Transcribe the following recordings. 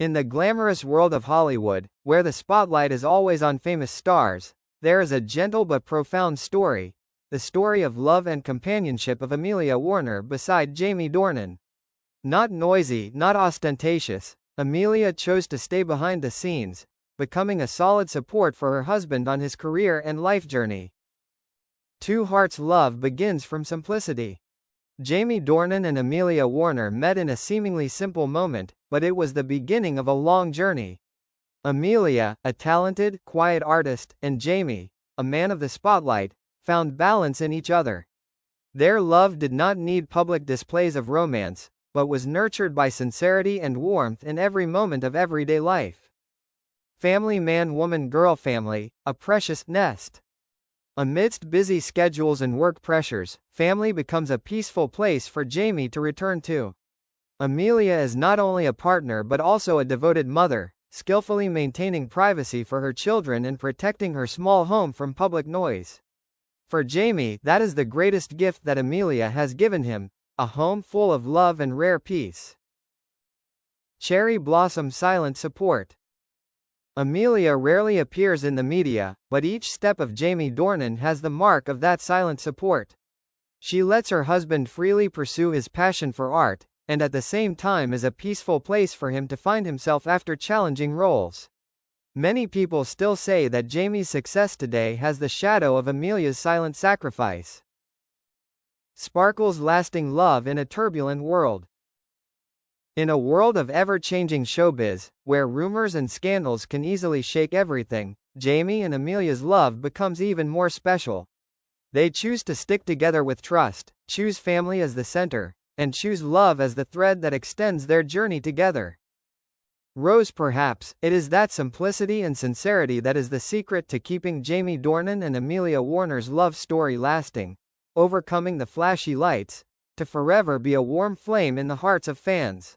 In the glamorous world of Hollywood, where the spotlight is always on famous stars, there is a gentle but profound story, the story of love and companionship of Amelia Warner beside Jamie Dornan. Not noisy, not ostentatious, Amelia chose to stay behind the scenes, becoming a solid support for her husband on his career and life journey. Two Hearts' love begins from simplicity. Jamie Dornan and Amelia Warner met in a seemingly simple moment, but it was the beginning of a long journey. Amelia, a talented, quiet artist, and Jamie, a man of the spotlight, found balance in each other. Their love did not need public displays of romance, but was nurtured by sincerity and warmth in every moment of everyday life. Family man woman girl family, a precious nest. Amidst busy schedules and work pressures, family becomes a peaceful place for Jamie to return to. Amelia is not only a partner but also a devoted mother, skillfully maintaining privacy for her children and protecting her small home from public noise. For Jamie, that is the greatest gift that Amelia has given him, a home full of love and rare peace. Cherry blossom silent support. Amelia rarely appears in the media, but each step of Jamie Dornan has the mark of that silent support. She lets her husband freely pursue his passion for art, and at the same time is a peaceful place for him to find himself after challenging roles. Many people still say that Jamie's success today has the shadow of Amelia's silent sacrifice. Sparkles lasting love in a turbulent world. In a world of ever-changing showbiz, where rumors and scandals can easily shake everything, Jamie and Amelia's love becomes even more special. They choose to stick together with trust, choose family as the center, and choose love as the thread that extends their journey together. Rose, perhaps, it is that simplicity and sincerity that is the secret to keeping Jamie Dornan and Amelia Warner's love story lasting, overcoming the flashy lights, to forever be a warm flame in the hearts of fans.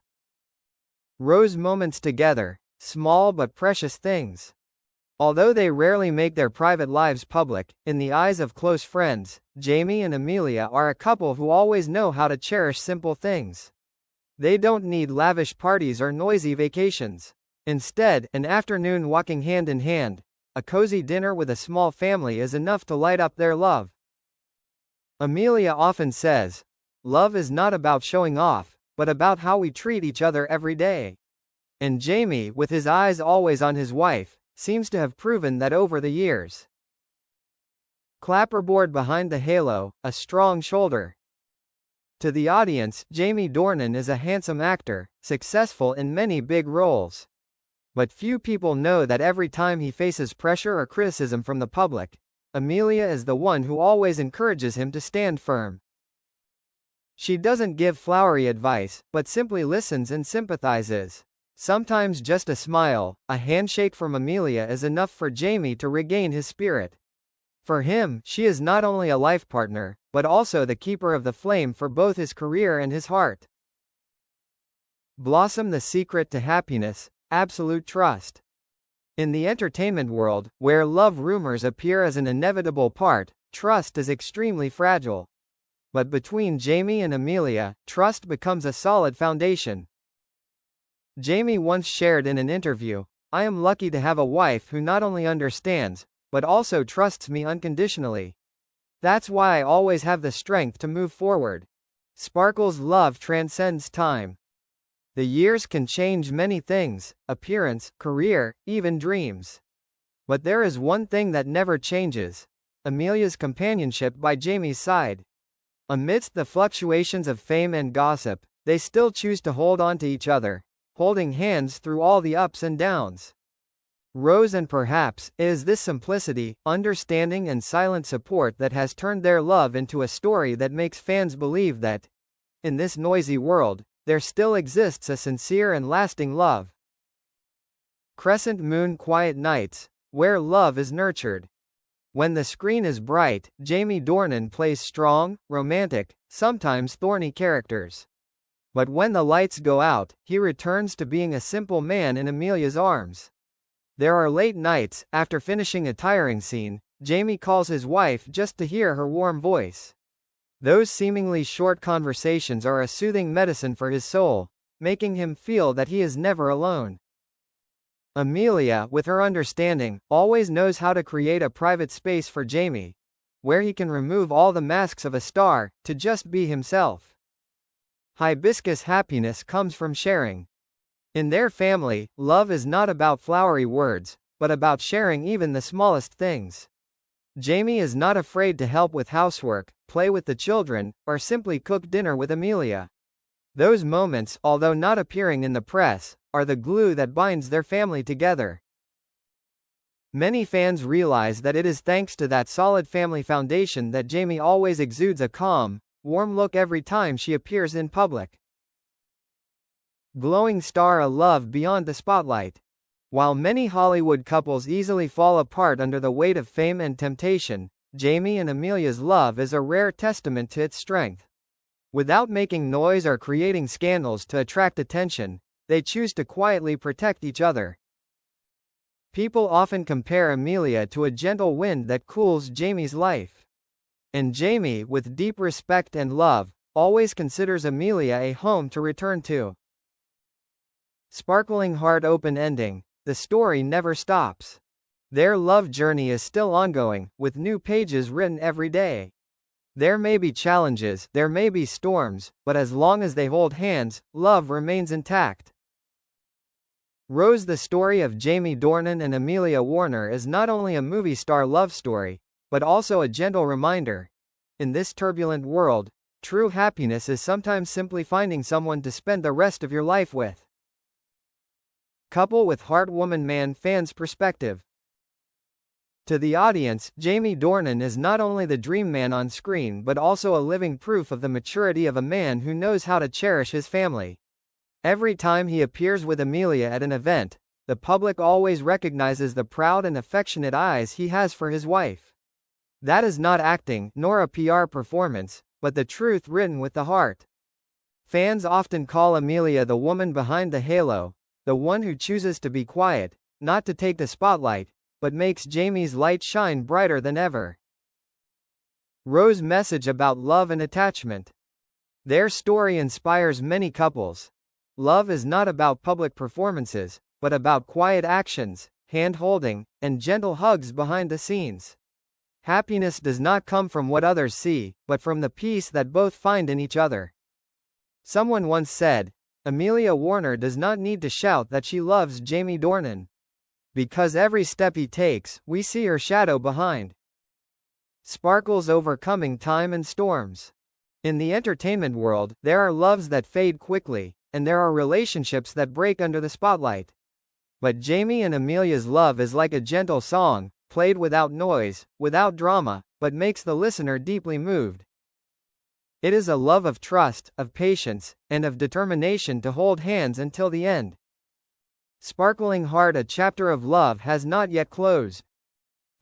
Rose moments together, small but precious things. Although they rarely make their private lives public, in the eyes of close friends, Jamie and Amelia are a couple who always know how to cherish simple things. They don't need lavish parties or noisy vacations. Instead, an afternoon walking hand in hand, a cozy dinner with a small family is enough to light up their love. Amelia often says, "Love is not about showing off, but about how we treat each other every day." And Jamie, with his eyes always on his wife, seems to have proven that over the years. Clapperboard behind the halo, a strong shoulder. To the audience, Jamie Dornan is a handsome actor, successful in many big roles. But few people know that every time he faces pressure or criticism from the public, Amelia is the one who always encourages him to stand firm. She doesn't give flowery advice, but simply listens and sympathizes. Sometimes just a smile, a handshake from Amelia is enough for Jamie to regain his spirit. For him, she is not only a life partner, but also the keeper of the flame for both his career and his heart. Blossom the secret to happiness, absolute trust. In the entertainment world, where love rumors appear as an inevitable part, trust is extremely fragile. But between Jamie and Amelia, trust becomes a solid foundation. Jamie once shared in an interview, "I am lucky to have a wife who not only understands, but also trusts me unconditionally. That's why I always have the strength to move forward." Sparkle's love transcends time. The years can change many things, appearance, career, even dreams. But there is one thing that never changes: Amelia's companionship by Jamie's side. Amidst the fluctuations of fame and gossip, they still choose to hold on to each other, holding hands through all the ups and downs. Rose, and perhaps, it is this simplicity, understanding and silent support that has turned their love into a story that makes fans believe that, in this noisy world, there still exists a sincere and lasting love. Crescent moon quiet nights, where love is nurtured. When the screen is bright, Jamie Dornan plays strong, romantic, sometimes thorny characters. But when the lights go out, he returns to being a simple man in Amelia's arms. There are late nights, after finishing a tiring scene, Jamie calls his wife just to hear her warm voice. Those seemingly short conversations are a soothing medicine for his soul, making him feel that he is never alone. Amelia, with her understanding, always knows how to create a private space for Jamie, where he can remove all the masks of a star, to just be himself. Hibiscus happiness comes from sharing. In their family, love is not about flowery words, but about sharing even the smallest things. Jamie is not afraid to help with housework, play with the children, or simply cook dinner with Amelia. Those moments, although not appearing in the press, are the glue that binds their family together. Many fans realize that it is thanks to that solid family foundation that Jamie always exudes a calm, warm look every time she appears in public. Glowing star, a love beyond the spotlight. While many Hollywood couples easily fall apart under the weight of fame and temptation, Jamie and Amelia's love is a rare testament to its strength. Without making noise or creating scandals to attract attention, they choose to quietly protect each other. People often compare Amelia to a gentle wind that cools Jamie's life. And Jamie, with deep respect and love, always considers Amelia a home to return to. Sparkling heart, open ending. The story never stops. Their love journey is still ongoing, with new pages written every day. There may be challenges, there may be storms, but as long as they hold hands, love remains intact. Rose, the story of Jamie Dornan and Amelia Warner, is not only a movie star love story, but also a gentle reminder. In this turbulent world, true happiness is sometimes simply finding someone to spend the rest of your life with. Couple with heart, woman, man, fans' perspective. To the audience, Jamie Dornan is not only the dream man on screen but also a living proof of the maturity of a man who knows how to cherish his family. Every time he appears with Amelia at an event, the public always recognizes the proud and affectionate eyes he has for his wife. That is not acting, nor a PR performance, but the truth written with the heart. Fans often call Amelia the woman behind the halo, the one who chooses to be quiet, not to take the spotlight, but makes Jamie's light shine brighter than ever. Rose's message about love and attachment. Their story inspires many couples. Love is not about public performances, but about quiet actions, hand-holding, and gentle hugs behind the scenes. Happiness does not come from what others see, but from the peace that both find in each other. Someone once said, Amelia Warner does not need to shout that she loves Jamie Dornan. Because every step he takes, we see her shadow behind. Sparkles, overcoming time and storms. In the entertainment world, there are loves that fade quickly, and there are relationships that break under the spotlight. But Jamie and Amelia's love is like a gentle song, played without noise, without drama, but makes the listener deeply moved. It is a love of trust, of patience, and of determination to hold hands until the end. Sparkling heart, a chapter of love has not yet closed.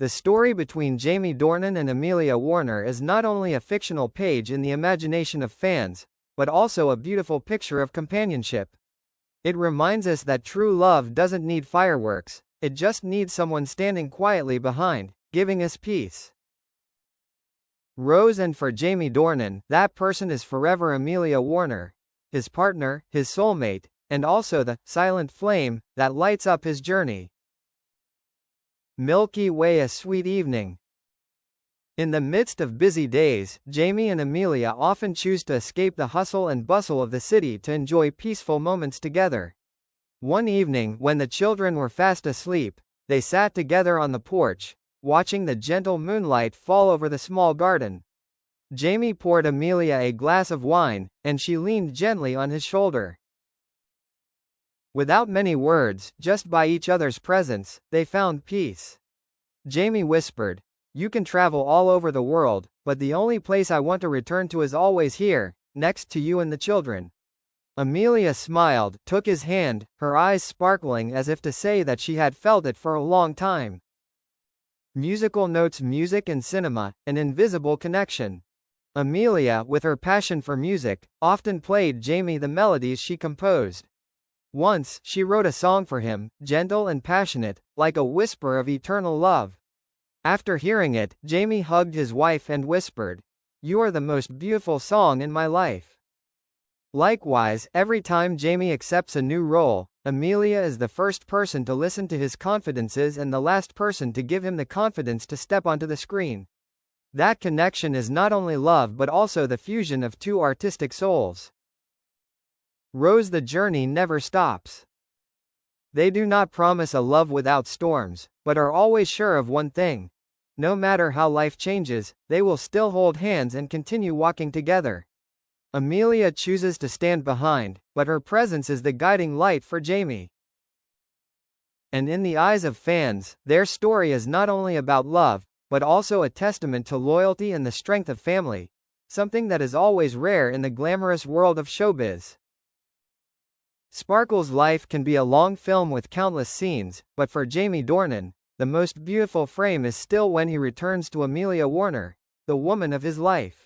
The story between Jamie Dornan and Amelia Warner is not only a fictional page in the imagination of fans, but also a beautiful picture of companionship. It reminds us that true love doesn't need fireworks, it just needs someone standing quietly behind, giving us peace. Rose, and for Jamie Dornan, that person is forever Amelia Warner, his partner, his soulmate, and also the silent flame that lights up his journey. Milky Way, a sweet evening. In the midst of busy days, Jamie and Amelia often choose to escape the hustle and bustle of the city to enjoy peaceful moments together. One evening, when the children were fast asleep, they sat together on the porch, watching the gentle moonlight fall over the small garden. Jamie poured Amelia a glass of wine, and she leaned gently on his shoulder. Without many words, just by each other's presence, they found peace. Jamie whispered, "You can travel all over the world, but the only place I want to return to is always here, next to you and the children." Amelia smiled, took his hand, her eyes sparkling as if to say that she had felt it for a long time. Musical notes, music and cinema, an invisible connection. Amelia, with her passion for music, often played Jamie the melodies she composed. Once, she wrote a song for him, gentle and passionate, like a whisper of eternal love. After hearing it, Jamie hugged his wife and whispered, "You are the most beautiful song in my life." Likewise, every time Jamie accepts a new role, Amelia is the first person to listen to his confidences and the last person to give him the confidence to step onto the screen. That connection is not only love but also the fusion of two artistic souls. Rose, the journey never stops. They do not promise a love without storms, but are always sure of one thing. No matter how life changes, they will still hold hands and continue walking together. Amelia chooses to stand behind, but her presence is the guiding light for Jamie. And in the eyes of fans, their story is not only about love, but also a testament to loyalty and the strength of family, something that is always rare in the glamorous world of showbiz. Sparkle's life can be a long film with countless scenes, but for Jamie Dornan, the most beautiful frame is still when he returns to Amelia Warner, the woman of his life.